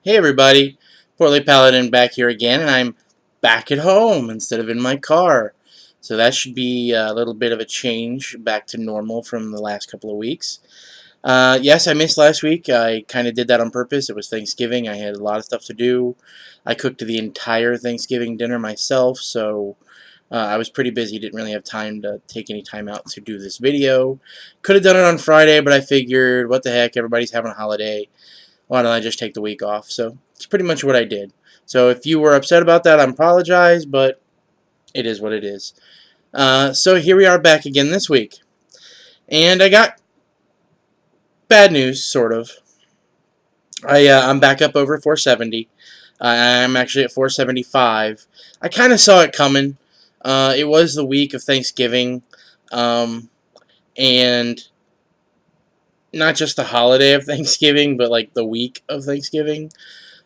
Hey everybody, Portly Paladin back here again, and I'm back at home instead of in my car. So that should be a little bit of a change back to normal from the last couple of weeks. Yes, I missed last week. I kind of did that on purpose. It was Thanksgiving. I had a lot of stuff to do. I cooked the entire Thanksgiving dinner myself, so I was pretty busy. Didn't really have time to take any time out to do this video. Could have done it on Friday, but I figured, what the heck, everybody's having a holiday. Why don't I just take the week off? So it's pretty much what I did. So if you were upset about that, I apologize, but it is what it is. So here we are back again this week. And I got bad news, sort of. I'm back up over 470. I'm actually at 475. I kind of saw it coming. It was the week of Thanksgiving. And not just the holiday of Thanksgiving, but like the week of Thanksgiving.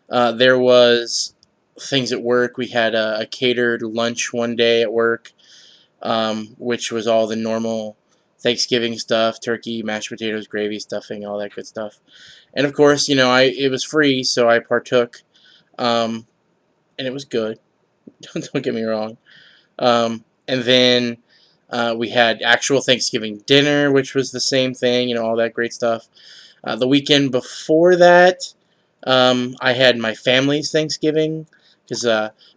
There was things at work. We had a catered lunch one day at work, which was all the normal Thanksgiving stuff: turkey, mashed potatoes, gravy, stuffing, all that good stuff. And of course, you know, it was free, so I partook, and it was good. Don't get me wrong. And then we had actual Thanksgiving dinner, which was the same thing. You know, all that great stuff. The weekend before that, I had my family's Thanksgiving, because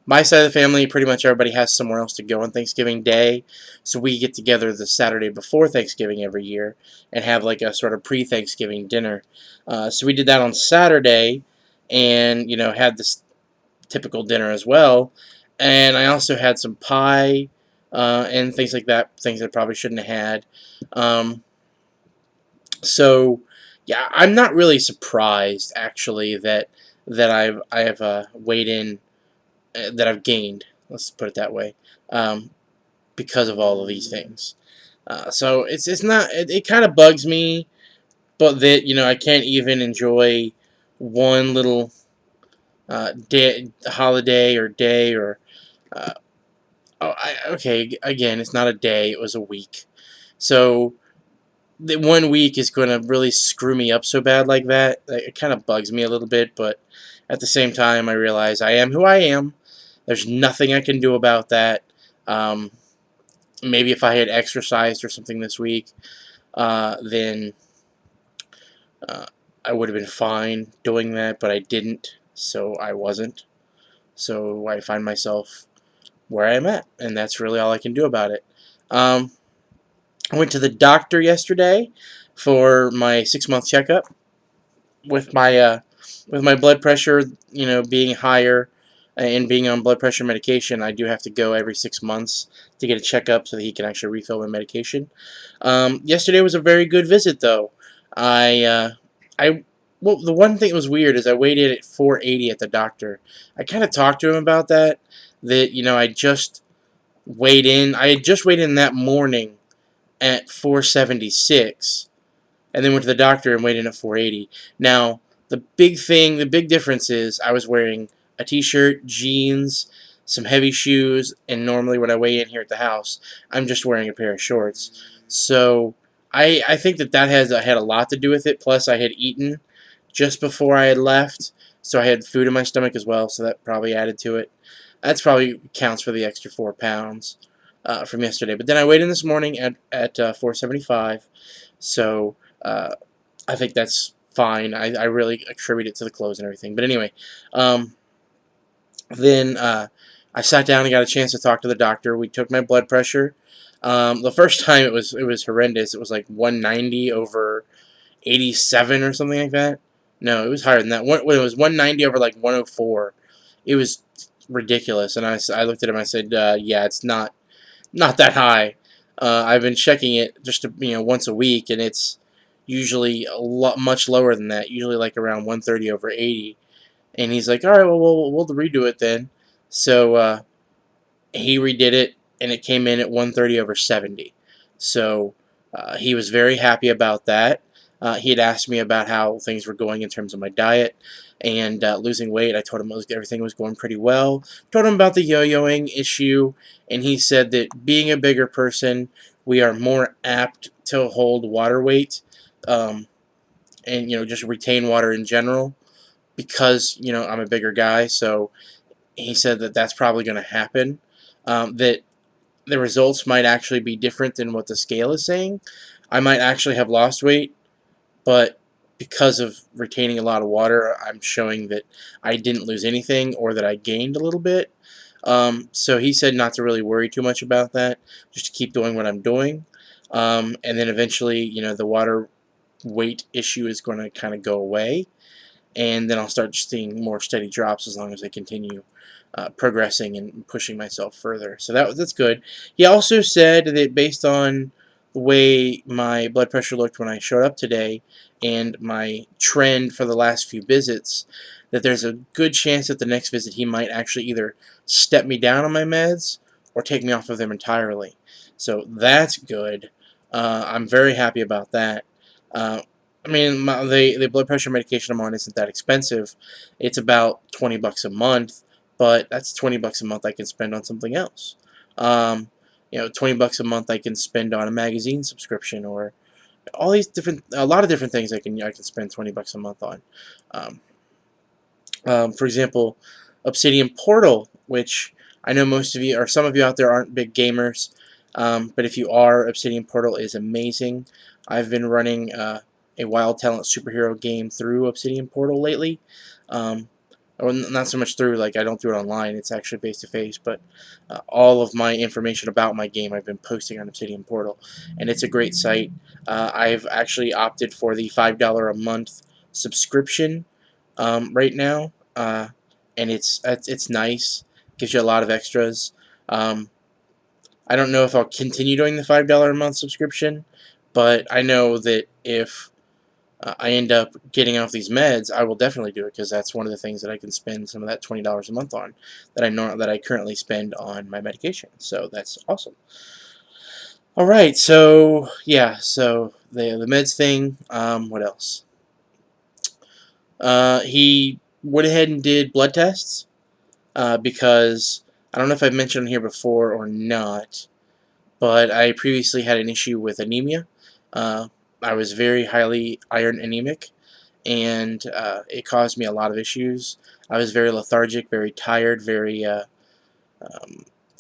my side of the family, pretty much everybody has somewhere else to go on Thanksgiving Day, so we get together the Saturday before Thanksgiving every year and have like a sort of pre-Thanksgiving dinner. So we did that on Saturday, and you know, had this typical dinner as well. And I also had some pie and things like that, things I probably shouldn't have had. Um, so yeah, I'm not really surprised actually that I have weighed in, that I've gained. Let's put it that way, um, because of all of these things. So it's not, it kind of bugs me, but that, you know, I can't even enjoy one little day, holiday or day or uh, okay, again, it's not a day, it was a week. So the 1 week is going to really screw me up so bad like that. It kind of bugs me a little bit, but at the same time, I realize I am who I am. There's nothing I can do about that. Um, Maybe if I had exercised or something this week, then uh, I would have been fine doing that, but I didn't, so I wasn't. So I find myself where I'm at, and that's really all I can do about it. Um, I went to the doctor yesterday for my 6-month checkup with my blood pressure, you know, being higher and being on blood pressure medication. I do have to go every 6 months to get a checkup so that he can actually refill my medication. Yesterday was a very good visit, though. I well, the one thing that was weird is I weighed in at 480 at the doctor. I kind of talked to him about that. That, you know, I just weighed in. I had just weighed in that morning at 476, and then went to the doctor and weighed in at 480. Now, the big difference is I was wearing a t-shirt, jeans, some heavy shoes, and normally when I weigh in here at the house, I'm just wearing a pair of shorts. So I think that had a lot to do with it. Plus, I had eaten just before I had left, so I had food in my stomach as well, so that probably added to it. That's probably counts for the extra 4 pounds from yesterday. But then I weighed in this morning at 475, so I think that's fine. I really attribute it to the clothes and everything. But anyway, um, then I sat down and got a chance to talk to the doctor. We took my blood pressure. The first time it was horrendous. It was like 190 over 87 or something like that. No, it was higher than that. When it was 190 over like 104, it was ridiculous. And I looked at him. I said, "Yeah, it's not that high. I've been checking it just once a week, and it's usually much lower than that. Usually like around 130 over 80." And he's like, "All right, well, we'll redo it then." So he redid it, and it came in at 130 over 70. So he was very happy about that. He had asked me about how things were going in terms of my diet and losing weight. I told him everything was going pretty well. Told him about the yo-yoing issue, and he said that being a bigger person, we are more apt to hold water weight, um, and just retain water in general. because I'm a bigger guy. So he said that that's probably going to happen. That the results might actually be different than what the scale is saying. I might actually have lost weight, but because of retaining a lot of water, I'm showing that I didn't lose anything or that I gained a little bit. So he said not to really worry too much about that, just to keep doing what I'm doing. And then eventually, the water weight issue is going to kind of go away, and then I'll start seeing more steady drops as long as I continue progressing and pushing myself further. So that's good. He also said that based on the way my blood pressure looked when I showed up today and my trend for the last few visits, that there's a good chance that the next visit he might actually either step me down on my meds or take me off of them entirely. So that's good. I'm very happy about that. Uh, I mean, the blood pressure medication I'm on isn't that expensive. It's about $20 a month, but that's $20 a month I can spend on something else. Um, $20 a month I can spend on a magazine subscription, or a lot of different things I can spend $20 a month on. Um, for example, Obsidian Portal, which I know most of you, or some of you out there, aren't big gamers, but if you are, Obsidian Portal is amazing. I've been running a Wild Talent superhero game through Obsidian Portal lately. Or not so much through, like I don't do it online, it's actually face to face, but all of my information about my game I've been posting on Obsidian Portal, and it's a great site. I've actually opted for the $5 a month subscription right now, and it's nice. Gives you a lot of extras. Um, I don't know if I'll continue doing the $5 a month subscription, but I know that if I end up getting off these meds, I will definitely do it, because that's one of the things that I can spend some of that $20 a month on that I currently spend on my medication. So that's awesome. All right, so yeah, so the meds thing. What else? He went ahead and did blood tests because I don't know if I've mentioned here before or not, but I previously had an issue with anemia. I was very highly iron anemic, and it caused me a lot of issues. I was very lethargic, very tired, very um,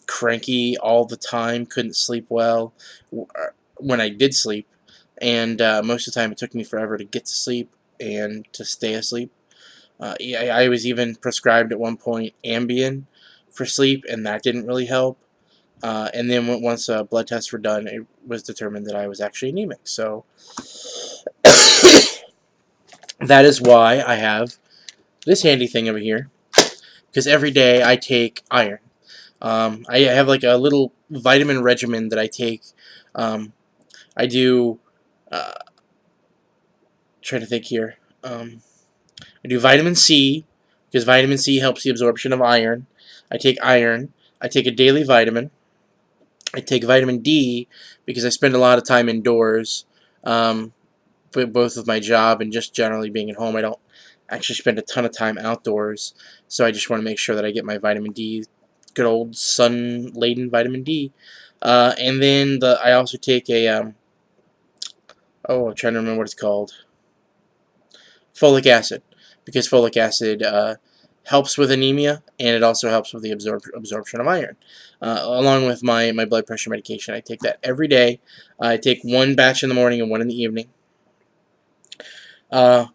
cranky all the time, couldn't sleep well when I did sleep, and most of the time it took me forever to get to sleep and to stay asleep. Yeah, I was even prescribed at one point Ambien for sleep, and that didn't really help. And then once blood tests were done, it was determined that I was actually anemic. So that is why I have this handy thing over here, because every day I take iron. I have like a little vitamin regimen that I take. Um, I do, trying to think here. I do vitamin C, because vitamin C helps the absorption of iron. I take iron. I take a daily vitamin. I take vitamin D because I spend a lot of time indoors, both with my job and just generally being at home. I don't actually spend a ton of time outdoors, so I just want to make sure that I get my vitamin D, good old sun-laden vitamin D. And then I also take a, I'm trying to remember what it's called, folic acid, because folic acid helps with anemia, and it also helps with the absorption of iron. Along with my blood pressure medication, I take that every day. I take one batch in the morning and one in the evening. And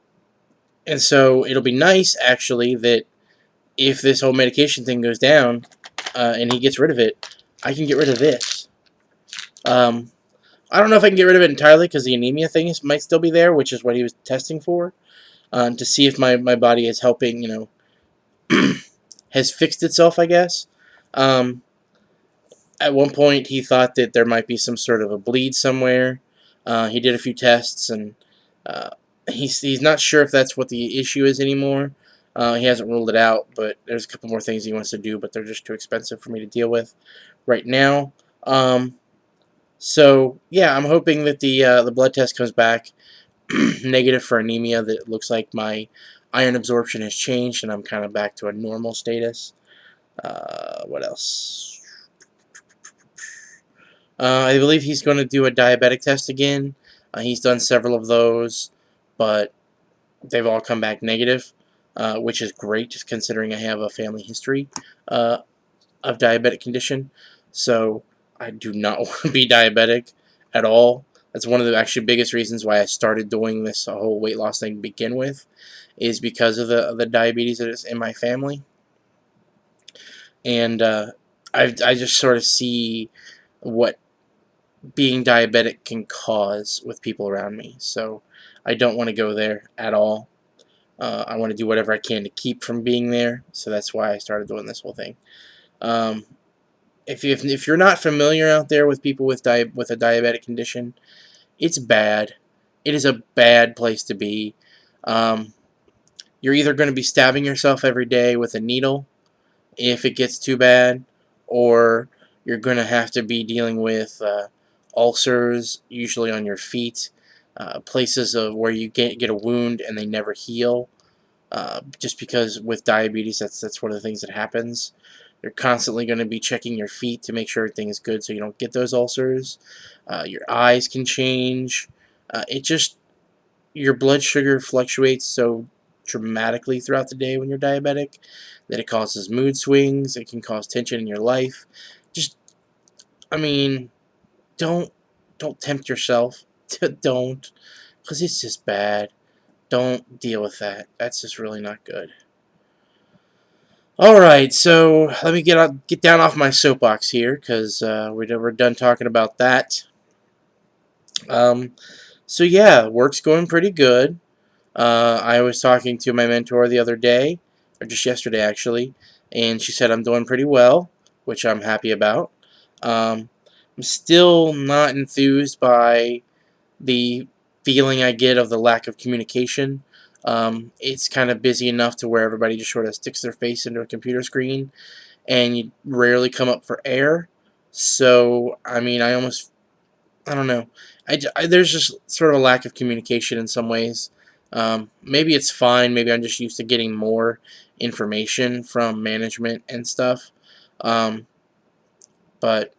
so it'll be nice, actually, that if this whole medication thing goes down and he gets rid of it, I can get rid of this. I don't know if I can get rid of it entirely, because the anemia thing might still be there, which is what he was testing for, to see if my body is helping, has fixed itself, I guess. Um, at one point, he thought that there might be some sort of a bleed somewhere. He did a few tests, and uh, he's not sure if that's what the issue is anymore. He hasn't ruled it out, but there's a couple more things he wants to do, but they're just too expensive for me to deal with right now. So yeah, I'm hoping that the blood test comes back negative for anemia. That it looks like my iron absorption has changed, and I'm kind of back to a normal status. What else? I believe he's going to do a diabetic test again. He's done several of those, but they've all come back negative. which is great, just considering I have a family history uh, of diabetic condition. So I do not want to be diabetic at all. That's one of the actually biggest reasons why I started doing this whole weight loss thing to begin with, is because of the diabetes that is in my family. And I just sort of see what being diabetic can cause with people around me. So I don't want to go there at all. I want to do whatever I can to keep from being there. So that's why I started doing this whole thing. Um, if you're not familiar out there with people with with a diabetic condition, it's bad. It is a bad place to be. Um, you're either going to be stabbing yourself every day with a needle if it gets too bad, or you're going to have to be dealing with ulcers, usually on your feet, places of where you get a wound and they never heal. Just because with diabetes, that's one of the things that happens. You're constantly going to be checking your feet to make sure everything is good so you don't get those ulcers. Your eyes can change. It just, your blood sugar fluctuates so dramatically throughout the day when you're diabetic that it causes mood swings. It can cause tension in your life. Just, I mean, don't don't tempt yourself. Don't, because it's just bad. Don't deal with that. That's just really not good. All right, so let me get down off my soapbox here, because we're done talking about that. Um, so yeah, work's going pretty good. I was talking to my mentor the other day, or just yesterday actually, and she said I'm doing pretty well, which I'm happy about. Um, I'm still not enthused by the feeling I get of the lack of communication. It's kind of busy enough to where everybody just sort of sticks their face into a computer screen, and you rarely come up for air. So, I mean, I don't know. There's just sort of a lack of communication in some ways. Maybe it's fine. Maybe I'm just used to getting more information from management and stuff. Um, but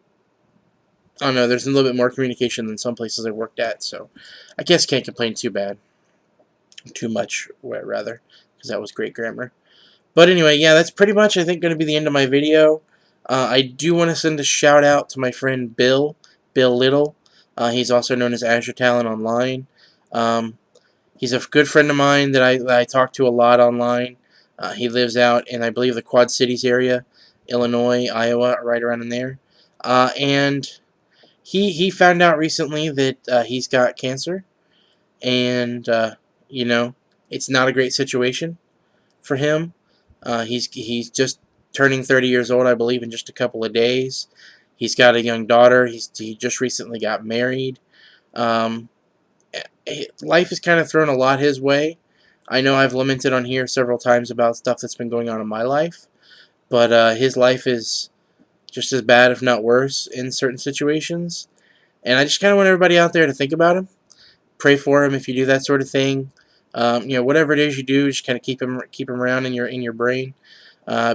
I don't know. There's a little bit more communication than some places I've worked at, so I guess can't complain too much, rather, because that was great grammar. But anyway, yeah, that's pretty much, I think, going to be the end of my video. I do want to send a shout out to my friend Bill Little. He's also known as Azure Talent Online. Um, he's a good friend of mine that I talk to a lot online. He lives out in, I believe, the Quad Cities area, Illinois, Iowa, right around in there. And he found out recently that he's got cancer, and you know, it's not a great situation for him. He's just turning 30 years old, I believe, in just a couple of days. He's got a young daughter. He just recently got married. Um, Life has kind of thrown a lot his way. I know I've lamented on here several times about stuff that's been going on in my life, but his life is just as bad, if not worse, in certain situations. And I just kind of want everybody out there to think about him, pray for him if you do that sort of thing. You know, whatever it is you do, just kind of keep him around in your brain,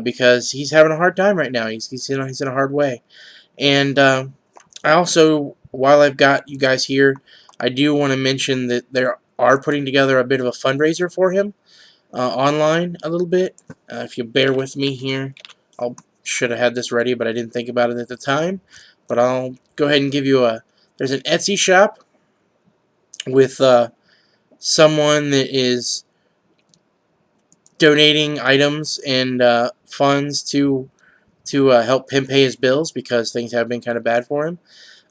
because he's having a hard time right now. He's in a hard way. And I also, while I've got you guys here, I do want to mention that they are putting together a bit of a fundraiser for him online a little bit. If you bear with me here, I should have had this ready, but I didn't think about it at the time. But I'll go ahead and give you a. There's an Etsy shop with someone that is donating items and funds to help him pay his bills because things have been kind of bad for him.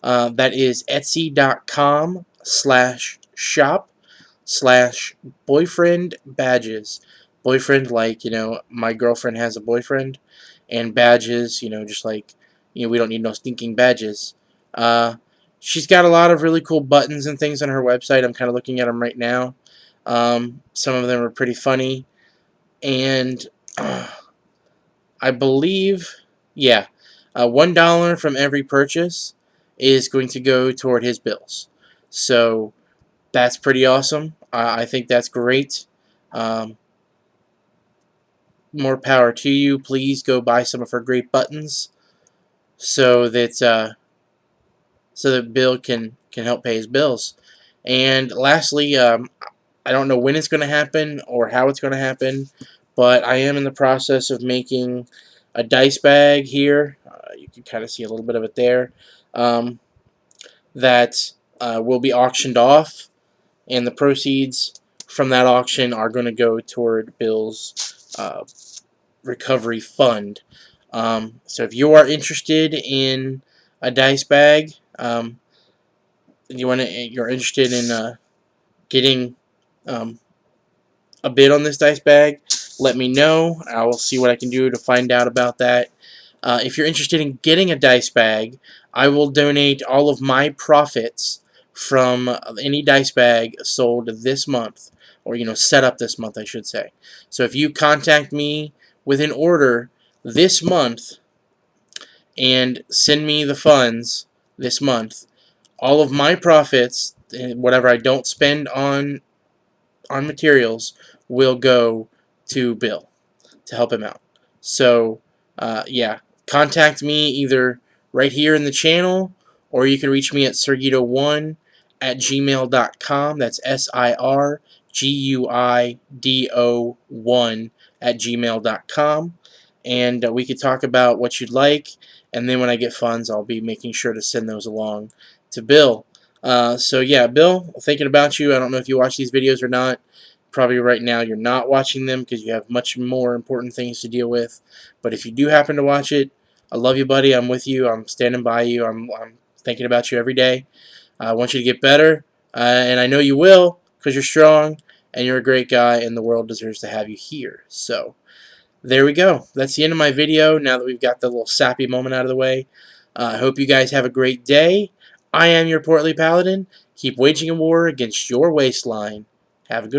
That is etsy.com/shop/boyfriend badges. Boyfriend, like, you know, my girlfriend has a boyfriend, and badges, you know, just like, you know, we don't need no stinking badges. Uh, she's got a lot of really cool buttons and things on her website. I'm kind of looking at them right now. Some of them are pretty funny, and I believe, yeah, $1 from every purchase is going to go toward his bills. So that's pretty awesome. I think that's great. Um, More power to you. Please go buy some of her great buttons so that Bill can help pay his bills. And lastly, I don't know when it's going to happen or how it's going to happen, but I am in the process of making a dice bag here. You can kind of see a little bit of it there. That will be auctioned off, and the proceeds from that auction are going to go toward Bill's recovery fund. So if you are interested in a dice bag, you're interested in getting a bid on this dice bag, let me know. I will see what I can do to find out about that. If you're interested in getting a dice bag, I will donate all of my profits from any dice bag sold this month, or set up this month, I should say. So if you contact me with an order this month and send me the funds this month, all of my profits, whatever I don't spend on materials, will go to Bill to help him out. So yeah, contact me either right here in the channel, or you can reach me at sirguido1@gmail.com. That's SIRGUIDO1@gmail.com. And we could talk about what you'd like, and then when I get funds, I'll be making sure to send those along to Bill. So yeah, Bill, thinking about you. I don't know if you watch these videos or not. Probably right now you're not watching them because you have much more important things to deal with. But if you do happen to watch it, I love you, buddy. I'm with you. I'm standing by you. I'm thinking about you every day. I want you to get better, and I know you will because you're strong and you're a great guy, and the world deserves to have you here. So there we go. That's the end of my video. Now that we've got the little sappy moment out of the way, I hope you guys have a great day. I am your Portly Paladin. Keep waging a war against your waistline. Have a good one.